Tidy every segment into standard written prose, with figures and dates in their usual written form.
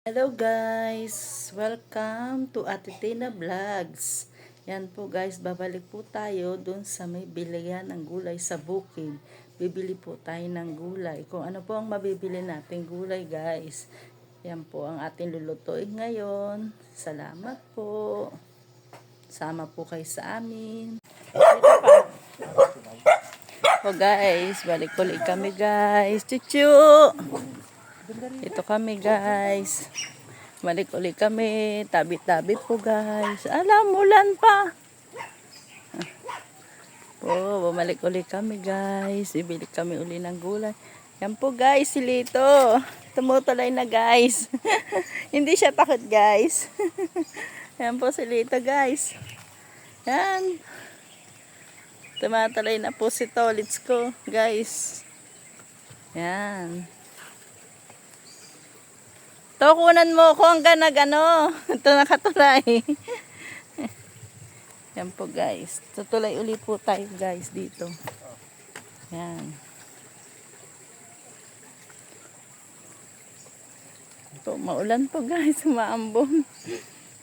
Hello guys! Welcome to Ate Tina Vlogs. Yan po guys, babalik po tayo dun sa may bilihan ng gulay sa bukid. Bibili po tayo ng gulay. Kung ano po ang mabibili natin gulay guys. Yan po ang ating lulutuin ngayon. Salamat po. Sama po kayo sa amin. Dito pa. Guys, balik ulit kami guys. Chuchu! Ito kami guys. Balik ulit kami. Tabi-tabi po guys. Alam, ulan pa. Bumalik ulit kami guys. Ibili kami uli ng gulay. Yan po guys, si Lito. Tumutuloy na guys. Hindi siya takot guys. Yan po si Lito guys. Yan. Tumatuloy na po si Tolits ko guys. Yan. To, kunan mo ko hanggang nag-ano. Ito nakatulay. Yan po guys. Tutulay ulit po tayo guys dito. Yan. Ito, maulan po guys. Maambon.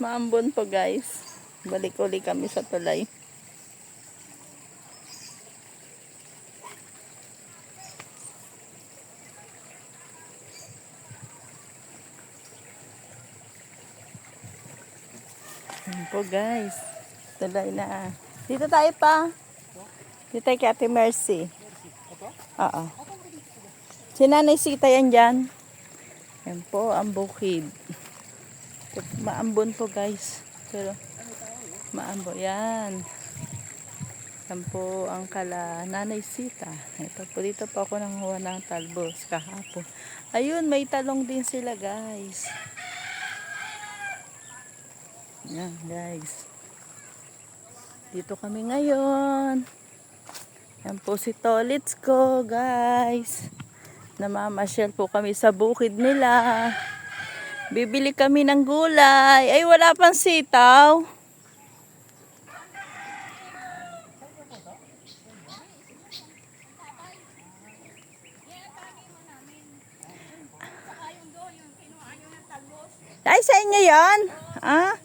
Maambon po guys. Balik ulit kami sa tulay. Yan po guys. Tulay na. Dito tayo pa. Dito tayo kay Ate Mercy. Oo. Si Nanay Sita yan dyan. Yan po ang bukid. Maambon po guys. Pero maambon. Yan. Yan po ang kala Nanay Sita. Ito po, dito po ako nanghuha ng talbos kahapon. Ayun, may talong din sila guys. Yan guys. Dito kami ngayon. Yan po si Tolits ko guys. Namamasyal po kami sa bukid nila. Bibili kami ng gulay. Ay, wala pang sitaw. Ay, sa inyo yun? Ah?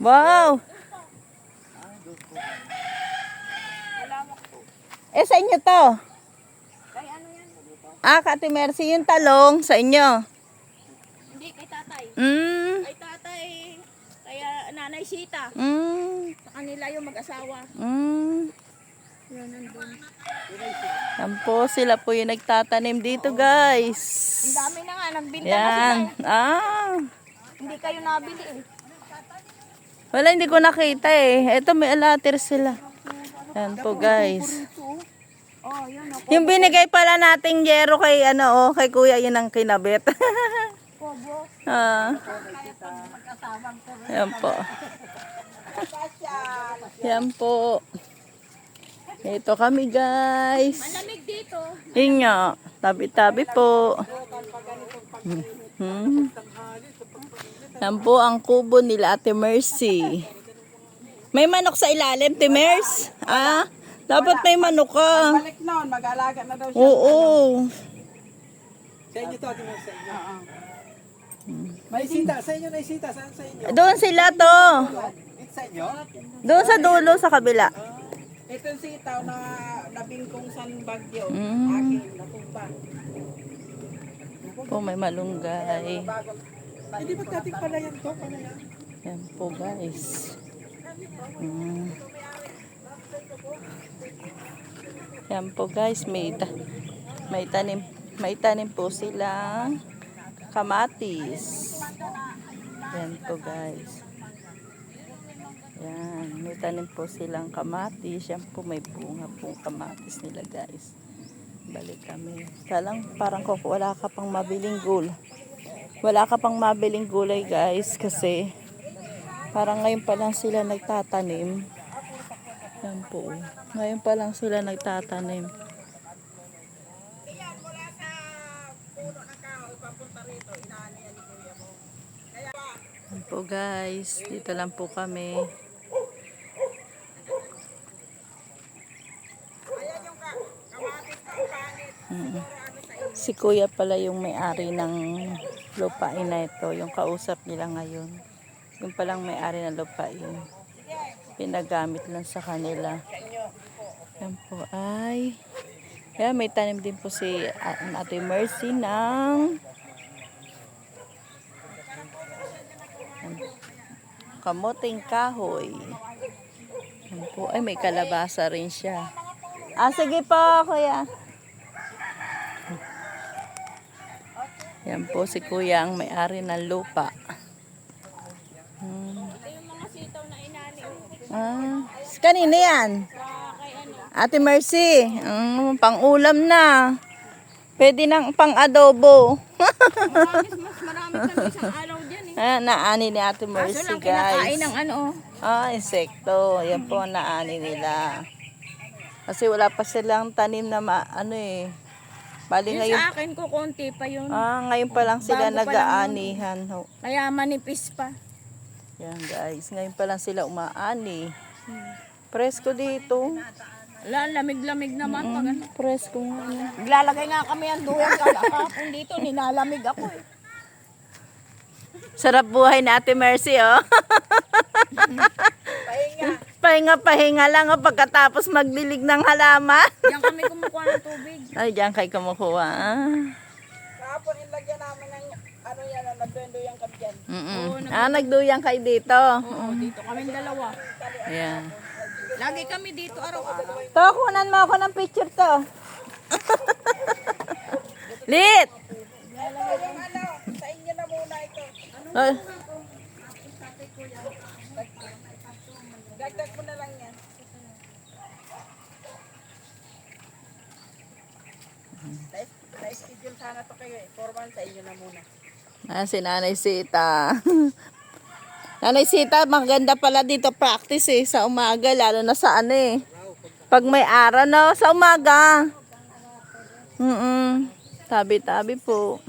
Wow! Eh, sa inyo to? Ah, Ate Mercy, yung talong sa inyo? Hindi, kay tatay. Mm. Kay tatay, kaya Nanay Sita. Mm. Sa kanila yung mag-asawa. Mm. Yan, nandun. Yan po, sila po yung nagtatanim dito guys. Ang dami na nga, nagbinta na Yan. sila. Ah. Hindi kayo nabili eh. Wala, hindi ko nakita eh. Ito, may alater sila. Yan po guys. Oh, yan ako. Yung binigay pala nating yero kay ano, kay kuya, yun ang kinabit. Pobo. Ah. Yan po. Yan po. Ito kami guys. Malamig dito. Yun nga, tabi-tabi po. Yan po ang kubo nila Ate Mercy. May manok sa ilalim, Ate Mercy? Ah, dapat may manok ka. Balik noon, mag-alaga na daw siya. Oo. Sa inyo to, Ate Mercy, sa inyo. May sita, sa inyo na sita, saan sa inyo? Doon sila to. Ito sa inyo? Doon sa dulo, sa kabila. Ito yung sitaw na nabingkong san bagyo. Mm. Akin, natumba. Po, may malunggay. Hindi ba dating pala yan to? Pala yan? Yan po guys. Mm. Yan po guys, may tanim po silang kamatis. Yan po guys. Yan, may tanim po silang kamatis. Yan po, may bunga po kamatis nila guys. Balik kami. Kalang parang wala ka pang mabiling gulay. Wala ka pang mabiling gulay guys kasi parang ngayon pa lang sila nagtatanim. Yan po. Ngayon pa lang sila nagtatanim. Yan, mula sa puno ng kahoy, papunta rito, inaani yan ni Kuya mo. Kaya Yan po guys, dito lang po kami. Si kuya pala yung may-ari ng lupain na ito. Yung kausap nila ngayon. Yung palang may-ari ng lupain. Pinagamit lang sa kanila. Yan po ay... Kaya may tanim din po si Ate Mercy ng... kamoting kahoy. Yan po. Ay, may kalabasa rin siya. Sige po, kuya. Yan po si kuya ang may-ari ng lupa. Ito yung mga sitaw na inani. Kanina yan? Kay ano. Ate Mercy. Pang-ulam na. Pwede ng pang-adobo. Mas marami kami isang araw dyan eh. Naani ni Ate Kaso Mercy, lang kinakain guys. ng ano. Insekto. Yan po ang naani nila. Kasi wala pa silang tanim na Bali Yung ngayon. sa akin ko konti pa yun. Ngayon pa lang sila Bago pa lang nag-aanihan. Kaya manipis pa. Yan guys, ngayon pa lang sila umaani. Presko dito. Lamig-lamig naman pag ano. Presko nga. Naglalagay nga kami ang duyan kahapon dito. Nilalamig ako eh. Sarap buhay na Ate Mercy, oh. Pahinga lang pagkatapos maglilig ng halaman. Diyan kami kumukuha ng tubig. Ay, diyan kay kumukuha. Kahapon ilagyan namin ng ano yan, nagduyan kami dyan. Nagduyang kayo dito. Oo, dito kami dalawa. Ayan. Lagi kami dito araw-araw. To, kunan mo ako ng picture to. Lit! Sa inyo na muna ito. Oh, Dagdag mo na lang yan. Na-schedule sana to kayo eh. Formal sa inyo na muna. si Nanay Sita. Nanay Sita, maganda pala dito practice sa umaga, lalo na sa pag may araw, no? Sa umaga. Tabi-tabi po.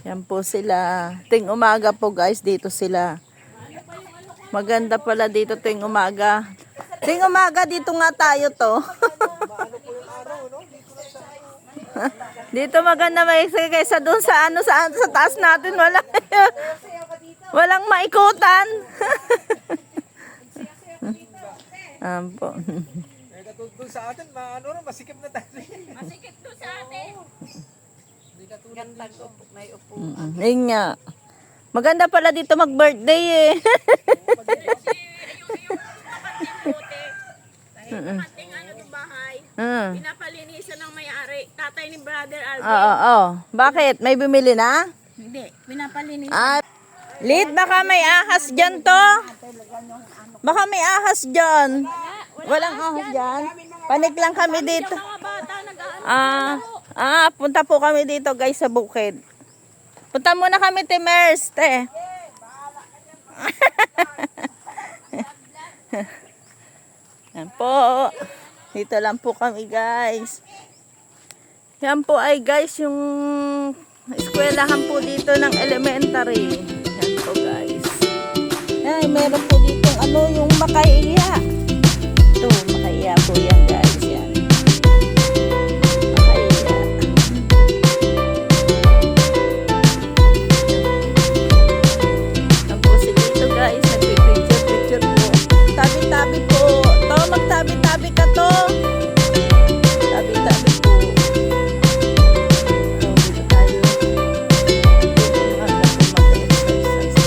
Yan po sila. Ting umaga po guys, dito sila. Maganda pala dito ting umaga. Ting umaga, dito nga tayo to. Dito maganda may kaysa doon sa sa taas natin walang maikutan. Po. Doon sa atin, masikip na tayo. Masikip to sa atin. Ayun nga. Maganda pala dito mag-birthday eh. Yung ating ano to bahay, pinapalinisan ng may-ari, tatay ni Brother Alvin. Oo. Bakit? May bumili na? Hindi, pinapalinisan. Lid, baka may ahas dyan to. Baka may ahas dyan. Walang ahas dyan. Panik lang kami dito. Mga bata nag-ano. Punta po kami dito guys sa bukid. Punta muna kami, Timers, te. Yan po. Dito lang po kami guys. Yan po ay guys yung eskwelahan po dito ng elementary. Yan po guys. Ay, meron po dito yung makaiya. Ito, makaiya po yan guys. Yan. Makaiya. Yan po si dito guys. Nagpipicture po. Tabi-tabi po. To, magtabi-tabi ka to. Tabi-tabi po. So, dito tayo. Dito mag-exercise.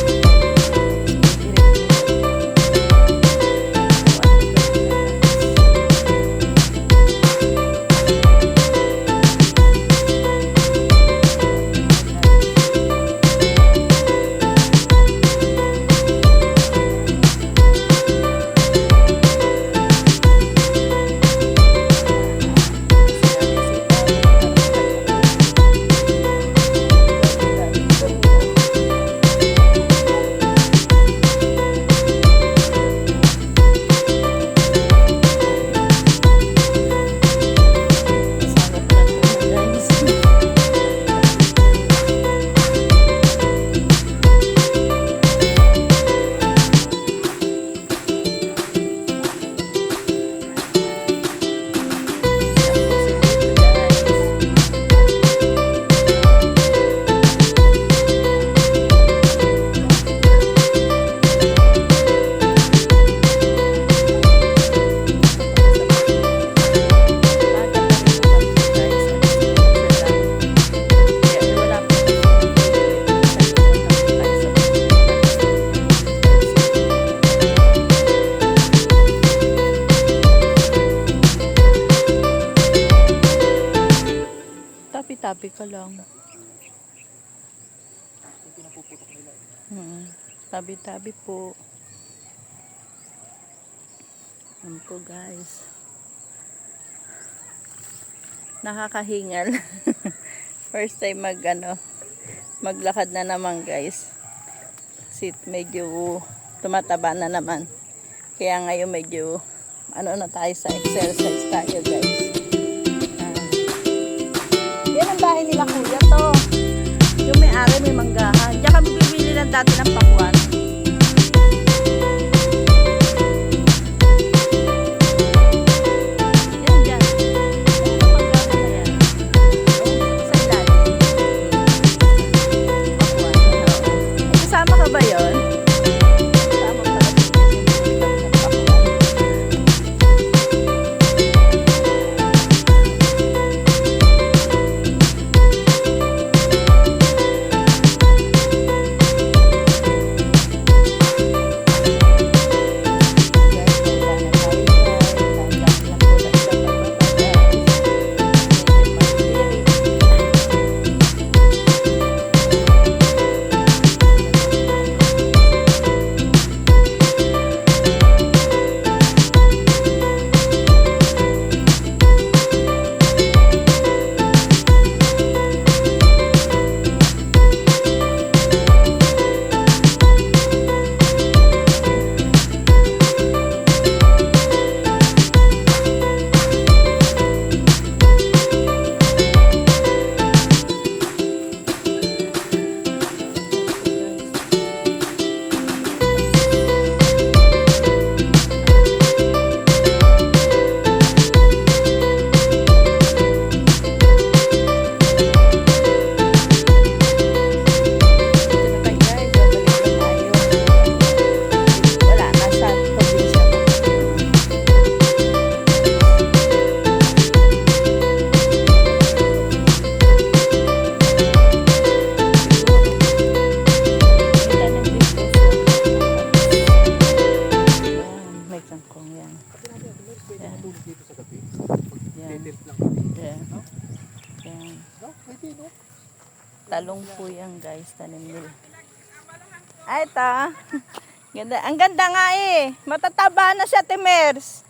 Tabi ka lang. Yung pinapuputok nila. Tabi-tabi po. Yan po guys. Nakakahingal. First time maglakad na naman guys. Kasi medyo tumataba na naman. Kaya ngayon medyo na tayo sa exercise tayo guys. Yan ang bahay nila kuya to. Yung may-ari may manggahan. Diyan kami bibili ng dati ng pakwan. Yan dyan. Yan ang manggahan na yan. Sa ilalim. Pakwan. Oo. Kasama ka ba yun? Kasama pala ng pakwan. Talong po yan guys, tanim nila. Ay, ito. Ganda. Ang ganda nga eh. Matataba na siya, Timers.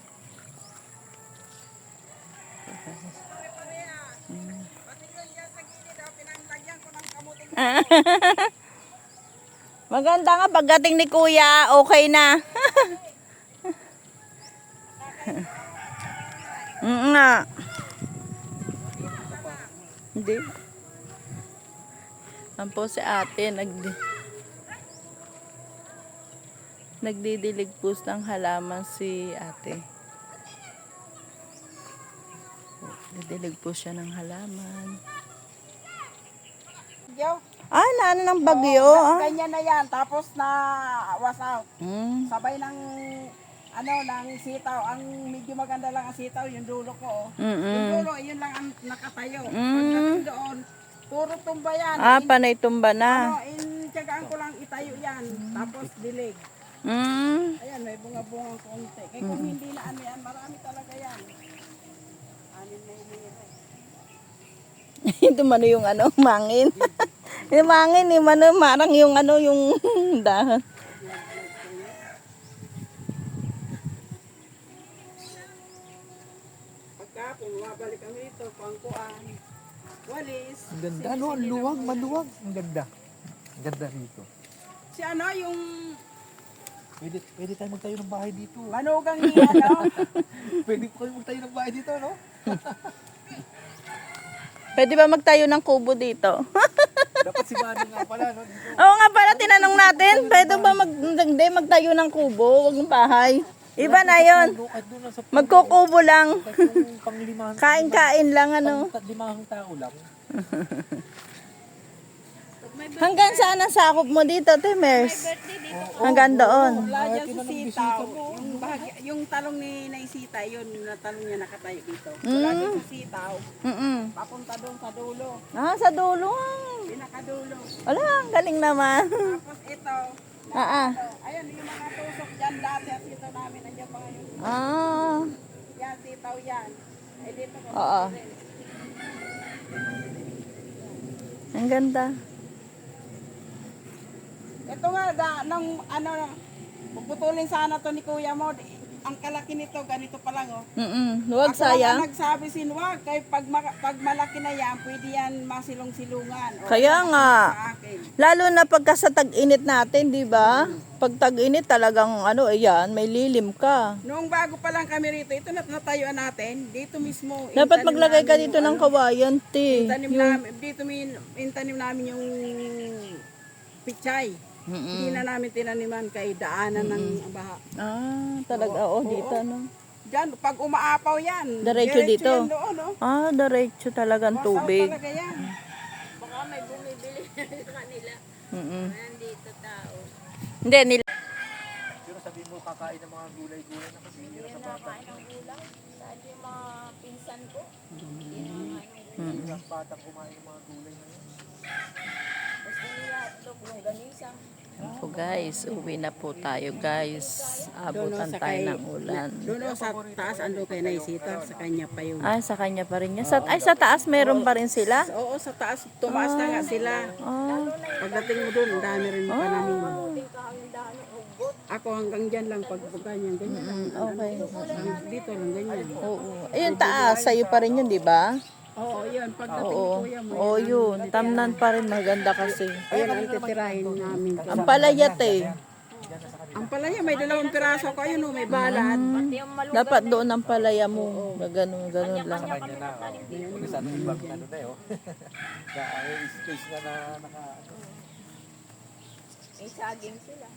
Maganda nga, pagdating ni Kuya, okay na. Nga. Hindi. Ang po si ate, nagdidilig po ng halaman si ate. Nagdidilig po siya ng halaman. Naano ng bagyo. Ganyan na yan, tapos na wasaw. Mm. Sabay ng ng sitaw. Ang medyo maganda lang ang sitaw, yung dulo ko. Yung dulo, yun lang ang nakatayo. Pagdating doon, puro tumba yan. Panay tumba na. Tsagaan ko lang itayo yan. Tapos dilig. Ayan, may bunga-bungang konti. Kaya kung hindi na yan, marami talaga yan. Anin na hinihira. Ito mano yung mangin. Yung mangin, marang yung yung dahon. Pagkapon, mabalik kami dito, pangkuan. Walis. Ang ganda, ang luwag, maluwag. Ang ganda. Ang ganda rito. Si yung Pwede tayo magtayo ng bahay dito. manugang ni Pwede po kayo magtayo ng bahay dito, no? Pwede ba magtayo ng kubo dito? Dapat si Manong nga pala, no? Dito. Oo nga pala, tinanong natin. Pwede ba magtayo ng kubo? Huwag ng bahay. Iba na yun. Magkukubo lang. Kain-kain lang, Limahang tao lang. Hanggang saan ang sakop mo dito, Timers? Hanggang doon. Wala dyan sa sitaw. Yung talong ni Naisita, yun na talong niya nakatayo dito. Wala dyan sa sitaw. Papunta doon sa dulo. Sa dulo. Pinakadulo. Wala, ang galing naman. Tapos ito. Ayan, yung mga tusok dyan dati at ito namin. Andiyan mga yun. Yan, sitaw yan. Ay, dito ko. Oo. Ang ganda. Ito nga, puputulin sana to ni kuya mo. Ang kalaki nito, ganito pa lang, oh. Huwag Ako lang sayang. ang nagsabi sinwag, kay pag malaki na yan, pwede yan masilong-silungan. O, Kaya nga. sa akin. Lalo na pagka sa tag-init natin, di ba? Pag tag-init talagang ano, ayan, may lilim ka. Noong bago pa lang kami rito, ito natayuan natin, dito mismo. Dapat intanim maglagay ka namin dito yung ng kawayan, te. Intanim namin, dito intanim namin yung pichay. Hindi na namin tinaniman kay daanan ng baha. Talaga, Oo, dito, oo. no? Diyan, pag umaapaw yan. Diretso dito? Yan doon, no? Diretso talagang Masaw tubig. talaga yan. Baka may bumibili sa kanila. Nandito tao. Hindi, nila. Pero sabi mo kakain ng mga gulay-gulay na kasi Hindi na nakain ng ulam. Saan yung mga pinsan ko? Hindi na nakain ng ulam. yung batang kumain ng mga gulay na yun. Gusto nila hotdog, yung ganisa. So guys, uwi na po tayo guys. Abutan tayo ng ulan. Doon sa taas, ando kay Naisita, sa kanya pa yun. Sa kanya pa rin niya. Sa taas meron pa rin sila? Oo, sa taas, tumaas na nga sila. Ah, Pagdating mo doon, ang dami rin pananim. Muling kahandahan ng ugot. Ako hanggang dyan lang, pag ganyan, ganyan lang. okay. Dito lang, ganyan. Oo. Ayun taas, sa'yo pa rin yun, di ba? Oo, yun, pagdating Oo. ko kuya mo. Oo, yun. Tamnan pa rin, maganda kasi. Ayun ang titirahin namin. Ang palayat eh. Ang palaya, may 2 piraso ko, ayun o, may balad. Yung malugang Dapat doon ang palaya mo. Ganun lang. Kanya na, oh. Sa ibang ano na yun. Sa space na naka... may saging sila.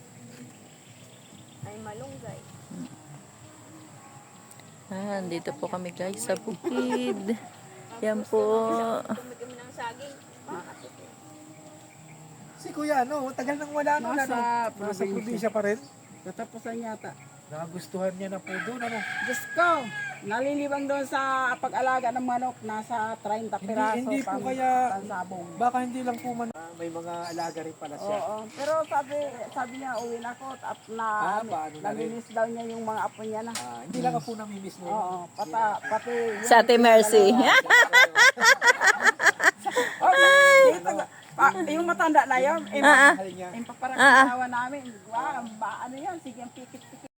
Ay malunggay. Dito po kami guys sa bukid. Yan po. Tumigim ng saging. Makakatipid. Si Kuya, no? Tagal nang wala no? Nasa Nasa probinsya pa rin. Katapusan yata. Nagustuhan niya na po doon, ano? Diyos ko, nalilibang doon sa pag-alaga ng manok, nasa 30 piraso. Hindi po kaya- Pansabong. Baka hindi lang po man... may mga alaga rin pala siya. Oo, pero sabi niya, uwi na ako at paano na rin? nalinis daw niya yung mga apo niya na. Hindi lang po namimiss mo. Oo, pati Sa Ate Mercy. yung matanda na yun, Mahal niya. yung paparang ginawa namin, wow, ano yan, sige, ang pikit-pikit.